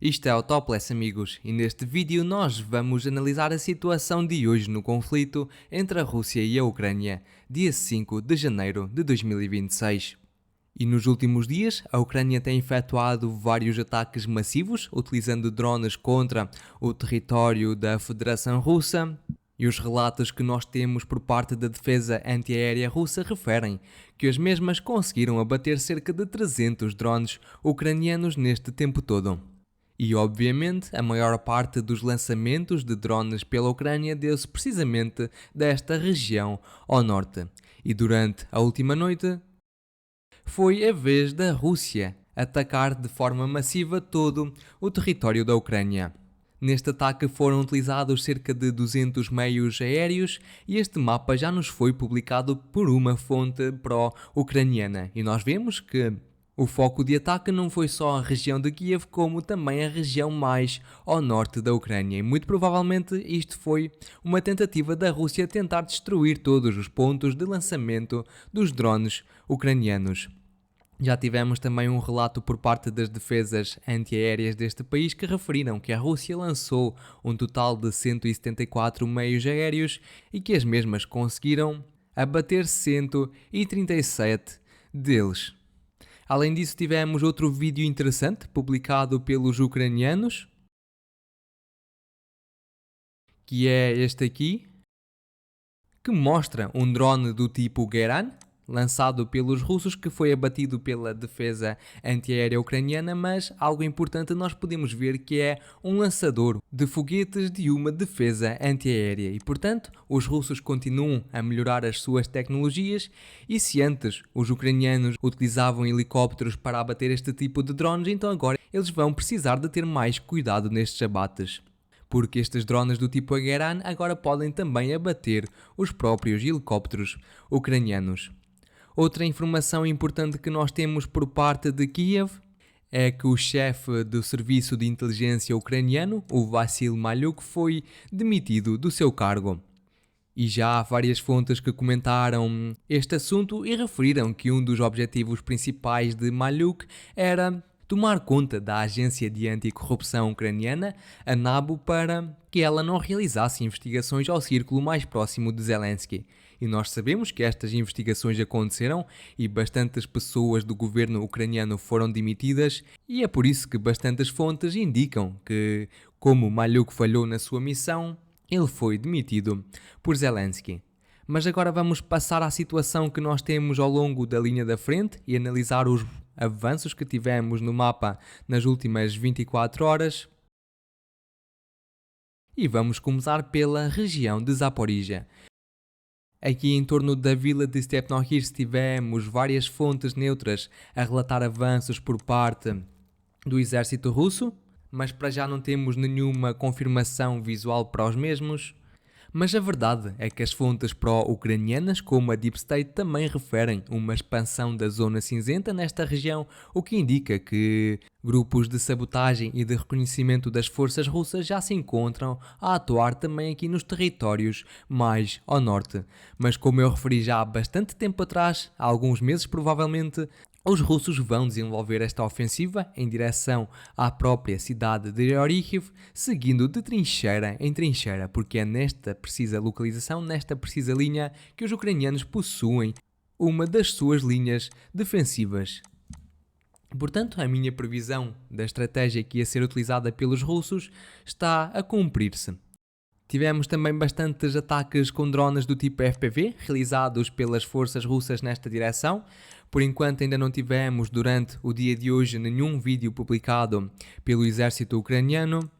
Isto é o Topless, amigos, e neste vídeo nós vamos analisar a situação de hoje no conflito entre a Rússia e a Ucrânia, dia 5 de janeiro de 2026. E nos últimos dias, a Ucrânia tem efetuado vários ataques massivos, utilizando drones contra o território da Federação Russa. E os relatos que nós temos por parte da defesa antiaérea russa referem que as mesmas conseguiram abater cerca de 300 drones ucranianos neste tempo todo. E obviamente a maior parte dos lançamentos de drones pela Ucrânia deu-se precisamente desta região ao norte. E durante a última noite foi a vez da Rússia atacar de forma massiva todo o território da Ucrânia. Neste ataque foram utilizados cerca de 200 meios aéreos e este mapa já nos foi publicado por uma fonte pró-ucraniana. E nós vemos que o foco de ataque não foi só a região de Kiev, como também a região mais ao norte da Ucrânia. E muito provavelmente isto foi uma tentativa da Rússia tentar destruir todos os pontos de lançamento dos drones ucranianos. Já tivemos também um relato por parte das defesas antiaéreas deste país que referiram que a Rússia lançou um total de 174 meios aéreos e que as mesmas conseguiram abater 137 deles. Além disso, tivemos outro vídeo interessante publicado pelos ucranianos, que é este aqui, que mostra um drone do tipo Geran, lançado pelos russos, que foi abatido pela defesa antiaérea ucraniana, mas algo importante nós podemos ver que é um lançador de foguetes de uma defesa antiaérea e, portanto, os russos continuam a melhorar as suas tecnologias e se antes os ucranianos utilizavam helicópteros para abater este tipo de drones, então agora eles vão precisar de ter mais cuidado nestes abates. Porque estes drones do tipo Geran agora podem também abater os próprios helicópteros ucranianos. Outra informação importante que nós temos por parte de Kiev é que o chefe do serviço de inteligência ucraniano, o Vassil Maluk, foi demitido do seu cargo. E já há várias fontes que comentaram este assunto e referiram que um dos objetivos principais de Maluk era tomar conta da agência de anticorrupção ucraniana, a NABU, para que ela não realizasse investigações ao círculo mais próximo de Zelensky. E nós sabemos que estas investigações aconteceram e bastantes pessoas do governo ucraniano foram demitidas e é por isso que bastantes fontes indicam que, como Maluk falhou na sua missão, ele foi demitido por Zelensky. Mas agora vamos passar à situação que nós temos ao longo da linha da frente e analisar os avanços que tivemos no mapa nas últimas 24 horas. E vamos começar pela região de Zaporizhia. Aqui em torno da vila de Stepnohirsk tivemos várias fontes neutras a relatar avanços por parte do exército russo, mas para já não temos nenhuma confirmação visual para os mesmos. Mas a verdade é que as fontes pró-ucranianas, como a Deep State, também referem uma expansão da zona cinzenta nesta região, o que indica que grupos de sabotagem e de reconhecimento das forças russas já se encontram a atuar também aqui nos territórios mais ao norte. Mas como eu referi já há bastante tempo atrás, há alguns meses provavelmente, os russos vão desenvolver esta ofensiva em direção à própria cidade de Orikhiv, seguindo de trincheira em trincheira, porque é nesta precisa localização, nesta precisa linha, que os ucranianos possuem uma das suas linhas defensivas. Portanto, a minha previsão da estratégia que ia ser utilizada pelos russos está a cumprir-se. Tivemos também bastantes ataques com drones do tipo FPV, realizados pelas forças russas nesta direção. Por enquanto ainda não tivemos, durante o dia de hoje, nenhum vídeo publicado pelo exército ucraniano.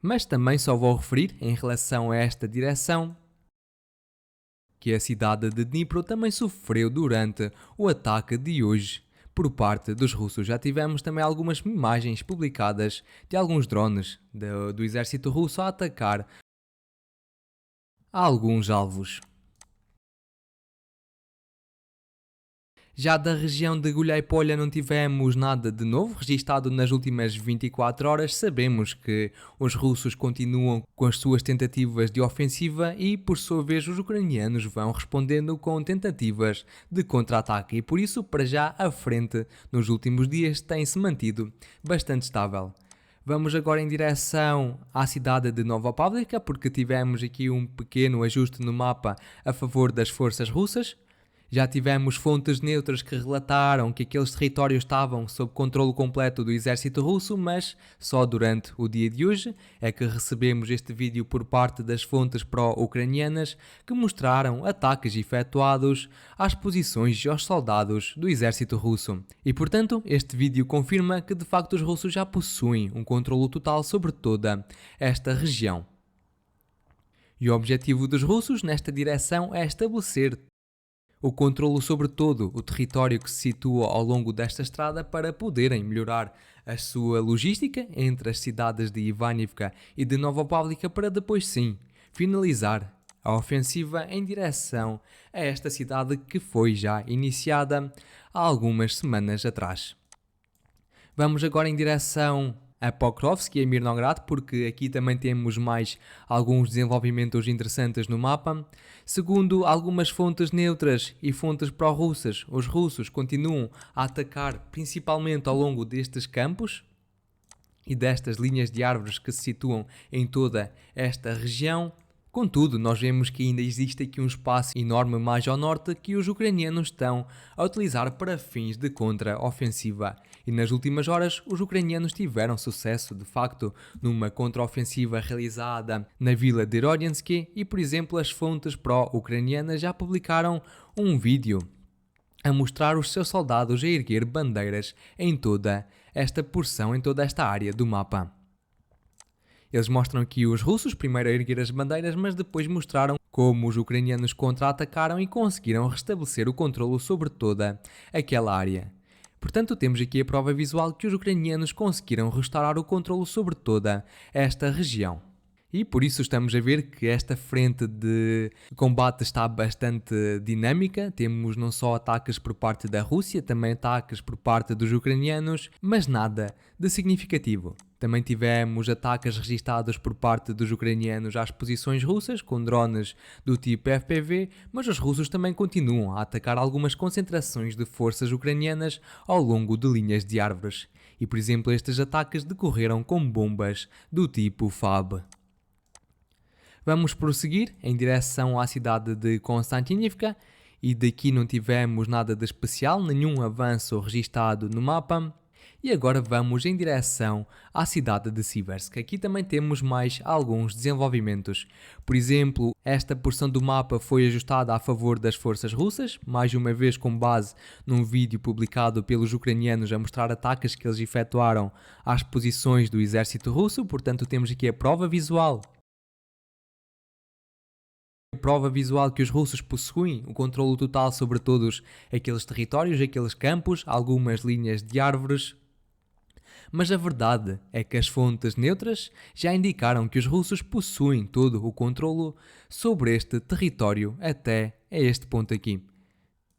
Mas também só vou referir, em relação a esta direção, que a cidade de Dnipro também sofreu durante o ataque de hoje por parte dos russos. Já tivemos também algumas imagens publicadas de alguns drones do exército russo a atacar alguns alvos. Já da região de Guiaípolia não tivemos nada de novo registado nas últimas 24 horas. Sabemos que os russos continuam com as suas tentativas de ofensiva e, por sua vez, os ucranianos vão respondendo com tentativas de contra-ataque e, por isso, para já, a frente nos últimos dias tem-se mantido bastante estável. Vamos agora em direção à cidade de Nova Pavlivka, porque tivemos aqui um pequeno ajuste no mapa a favor das forças russas. Já tivemos fontes neutras que relataram que aqueles territórios estavam sob controle completo do exército russo, mas só durante o dia de hoje é que recebemos este vídeo por parte das fontes pró-ucranianas que mostraram ataques efetuados às posições e aos soldados do exército russo. E portanto, este vídeo confirma que de facto os russos já possuem um controle total sobre toda esta região. E o objetivo dos russos nesta direção é estabelecer o controlo sobre todo o território que se situa ao longo desta estrada para poderem melhorar a sua logística entre as cidades de Ivanivka e de Nova Pavlivka para depois sim finalizar a ofensiva em direção a esta cidade que foi já iniciada há algumas semanas atrás. Vamos agora em direção a Pokrovsk e a Mirnograd, porque aqui também temos mais alguns desenvolvimentos interessantes no mapa. Segundo algumas fontes neutras e fontes pró-russas, os russos continuam a atacar principalmente ao longo destes campos e destas linhas de árvores que se situam em toda esta região. Contudo, nós vemos que ainda existe aqui um espaço enorme mais ao norte que os ucranianos estão a utilizar para fins de contra-ofensiva. E nas últimas horas, os ucranianos tiveram sucesso, de facto, numa contra-ofensiva realizada na vila de Rodyansky e, por exemplo, as fontes pró-ucranianas já publicaram um vídeo a mostrar os seus soldados a erguer bandeiras em toda esta porção, em toda esta área do mapa. Eles mostram aqui os russos primeiro a erguer as bandeiras, mas depois mostraram como os ucranianos contra-atacaram e conseguiram restabelecer o controlo sobre toda aquela área. Portanto, temos aqui a prova visual que os ucranianos conseguiram restaurar o controlo sobre toda esta região. E por isso estamos a ver que esta frente de combate está bastante dinâmica. Temos não só ataques por parte da Rússia, também ataques por parte dos ucranianos, mas nada de significativo. Também tivemos ataques registados por parte dos ucranianos às posições russas, com drones do tipo FPV, mas os russos também continuam a atacar algumas concentrações de forças ucranianas ao longo de linhas de árvores. E, por exemplo, estes ataques decorreram com bombas do tipo FAB. Vamos prosseguir em direção à cidade de Konstantinivka e daqui não tivemos nada de especial, nenhum avanço registado no mapa. E agora vamos em direção à cidade de Siversk. Aqui também temos mais alguns desenvolvimentos. Por exemplo, esta porção do mapa foi ajustada a favor das forças russas, mais uma vez com base num vídeo publicado pelos ucranianos a mostrar ataques que eles efetuaram às posições do exército russo. Portanto, temos aqui a prova visual que os russos possuem o controle total sobre todos aqueles territórios, aqueles campos, algumas linhas de árvores. Mas a verdade é que as fontes neutras já indicaram que os russos possuem todo o controlo sobre este território até a este ponto aqui.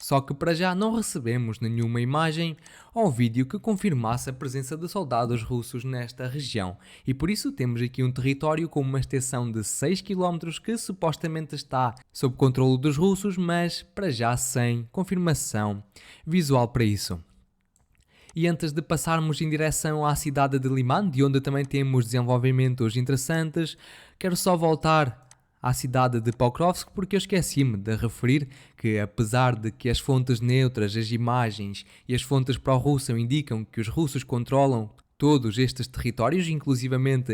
Só que para já não recebemos nenhuma imagem ou vídeo que confirmasse a presença de soldados russos nesta região. E por isso temos aqui um território com uma extensão de 6 km que supostamente está sob controle dos russos, mas para já sem confirmação visual para isso. E antes de passarmos em direção à cidade de Liman, de onde também temos desenvolvimentos interessantes, quero só voltar à cidade de Pokrovsk, porque eu esqueci-me de referir que, apesar de que as fontes neutras, as imagens e as fontes pró-russas indicam que os russos controlam todos estes territórios, inclusivamente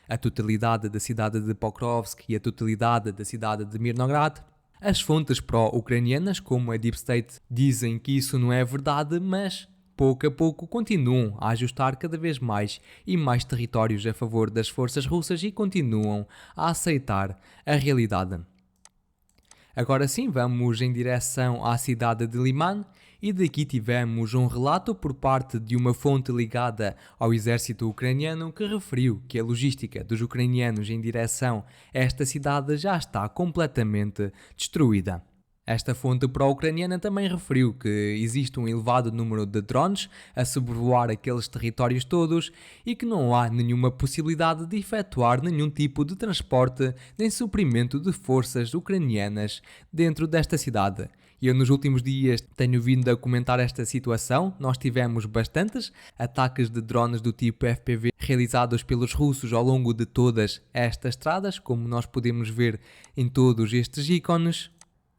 a totalidade da cidade de Pokrovsk e a totalidade da cidade de Mirnograd, as fontes pró-ucranianas, como a Deep State, dizem que isso não é verdade, mas pouco a pouco continuam a ajustar cada vez mais e mais territórios a favor das forças russas e continuam a aceitar a realidade. Agora sim, vamos em direção à cidade de Liman e daqui tivemos um relato por parte de uma fonte ligada ao exército ucraniano que referiu que a logística dos ucranianos em direção a esta cidade já está completamente destruída. Esta fonte pró-ucraniana também referiu que existe um elevado número de drones a sobrevoar aqueles territórios todos e que não há nenhuma possibilidade de efetuar nenhum tipo de transporte nem suprimento de forças ucranianas dentro desta cidade. E eu nos últimos dias tenho vindo a comentar esta situação. Nós tivemos bastantes ataques de drones do tipo FPV realizados pelos russos ao longo de todas estas estradas, como nós podemos ver em todos estes ícones.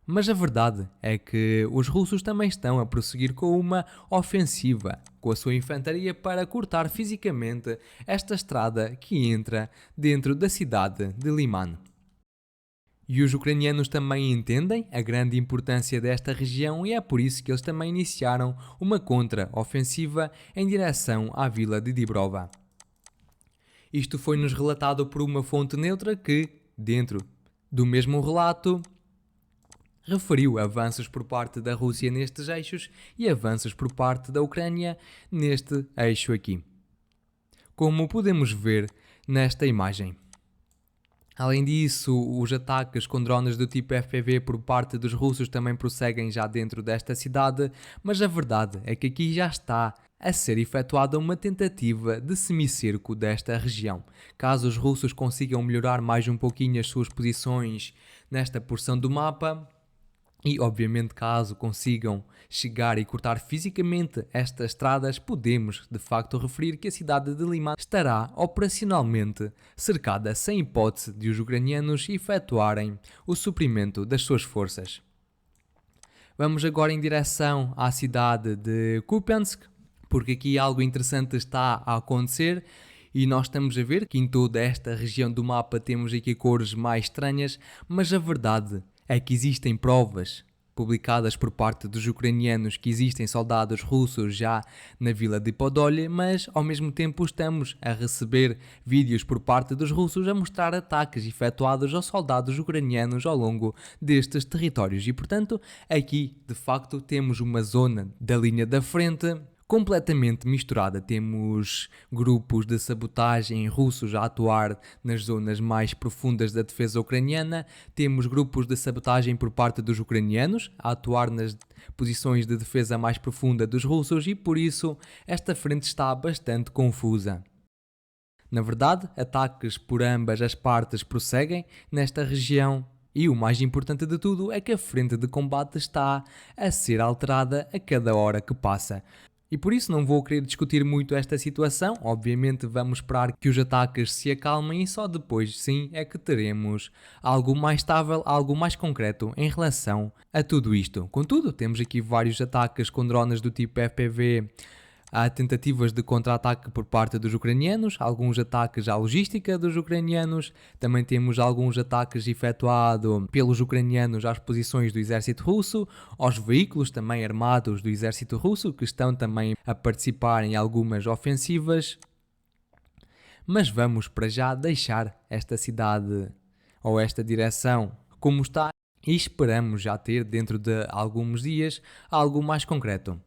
Mas a verdade é que os russos também estão a prosseguir com uma ofensiva com a sua infantaria para cortar fisicamente esta estrada que entra dentro da cidade de Liman. E os ucranianos também entendem a grande importância desta região e é por isso que eles também iniciaram uma contra-ofensiva em direção à vila de Dibrova. Isto foi-nos relatado por uma fonte neutra que, dentro do mesmo relato, referiu avanços por parte da Rússia nestes eixos e avanços por parte da Ucrânia neste eixo aqui, como podemos ver nesta imagem. Além disso, os ataques com drones do tipo FPV por parte dos russos também prosseguem já dentro desta cidade, mas a verdade é que aqui já está a ser efetuada uma tentativa de semicerco desta região. Caso os russos consigam melhorar mais um pouquinho as suas posições nesta porção do mapa, e obviamente caso consigam chegar e cortar fisicamente estas estradas, podemos de facto referir que a cidade de Liman estará operacionalmente cercada sem hipótese de os ucranianos efetuarem o suprimento das suas forças. Vamos agora em direção à cidade de Kupiansk, porque aqui algo interessante está a acontecer. E nós estamos a ver que em toda esta região do mapa temos aqui cores mais estranhas, mas a verdade é que existem provas publicadas por parte dos ucranianos que existem soldados russos já na vila de Podolye, mas ao mesmo tempo estamos a receber vídeos por parte dos russos a mostrar ataques efetuados aos soldados ucranianos ao longo destes territórios. E portanto, aqui de facto temos uma zona da linha da frente completamente misturada. Temos grupos de sabotagem russos a atuar nas zonas mais profundas da defesa ucraniana, temos grupos de sabotagem por parte dos ucranianos a atuar nas posições de defesa mais profunda dos russos e por isso esta frente está bastante confusa. Na verdade, ataques por ambas as partes prosseguem nesta região. E o mais importante de tudo é que a frente de combate está a ser alterada a cada hora que passa. E por isso não vou querer discutir muito esta situação, obviamente vamos esperar que os ataques se acalmem e só depois sim é que teremos algo mais estável, algo mais concreto em relação a tudo isto. Contudo, temos aqui vários ataques com drones do tipo FPV, há tentativas de contra-ataque por parte dos ucranianos, alguns ataques à logística dos ucranianos, também temos alguns ataques efetuados pelos ucranianos às posições do exército russo, aos veículos também armados do exército russo, que estão também a participar em algumas ofensivas. Mas vamos para já deixar esta cidade ou esta direção como está e esperamos já ter dentro de alguns dias algo mais concreto.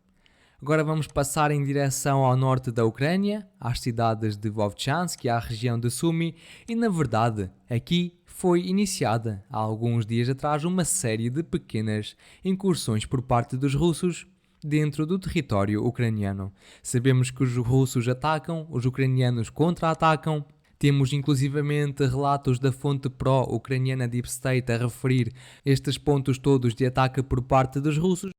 Agora vamos passar em direção ao norte da Ucrânia, às cidades de Vovchansk e à região de Sumy, e na verdade aqui foi iniciada há alguns dias atrás uma série de pequenas incursões por parte dos russos dentro do território ucraniano. Sabemos que os russos atacam, os ucranianos contra-atacam. Temos inclusivamente relatos da fonte pró-ucraniana Deep State a referir estes pontos todos de ataque por parte dos russos.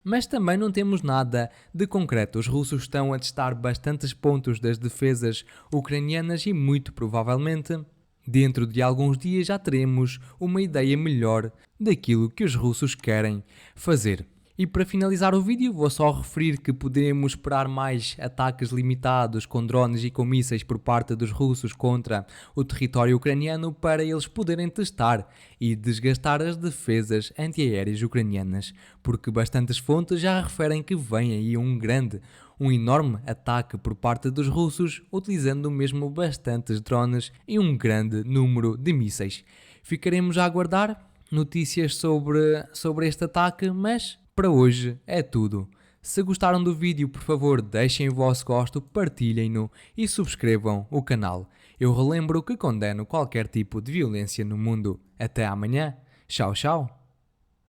Mas também não temos nada de concreto. Os russos estão a testar bastantes pontos das defesas ucranianas e muito provavelmente, dentro de alguns dias, já teremos uma ideia melhor daquilo que os russos querem fazer. E para finalizar o vídeo, vou só referir que podemos esperar mais ataques limitados com drones e com mísseis por parte dos russos contra o território ucraniano para eles poderem testar e desgastar as defesas antiaéreas ucranianas, porque bastantes fontes já referem que vem aí um enorme ataque por parte dos russos, utilizando mesmo bastantes drones e um grande número de mísseis. Ficaremos a aguardar notícias sobre este ataque, mas para hoje é tudo. Se gostaram do vídeo, por favor, deixem o vosso gosto, partilhem-no e subscrevam o canal. Eu relembro que condeno qualquer tipo de violência no mundo. Até amanhã. Tchau, tchau.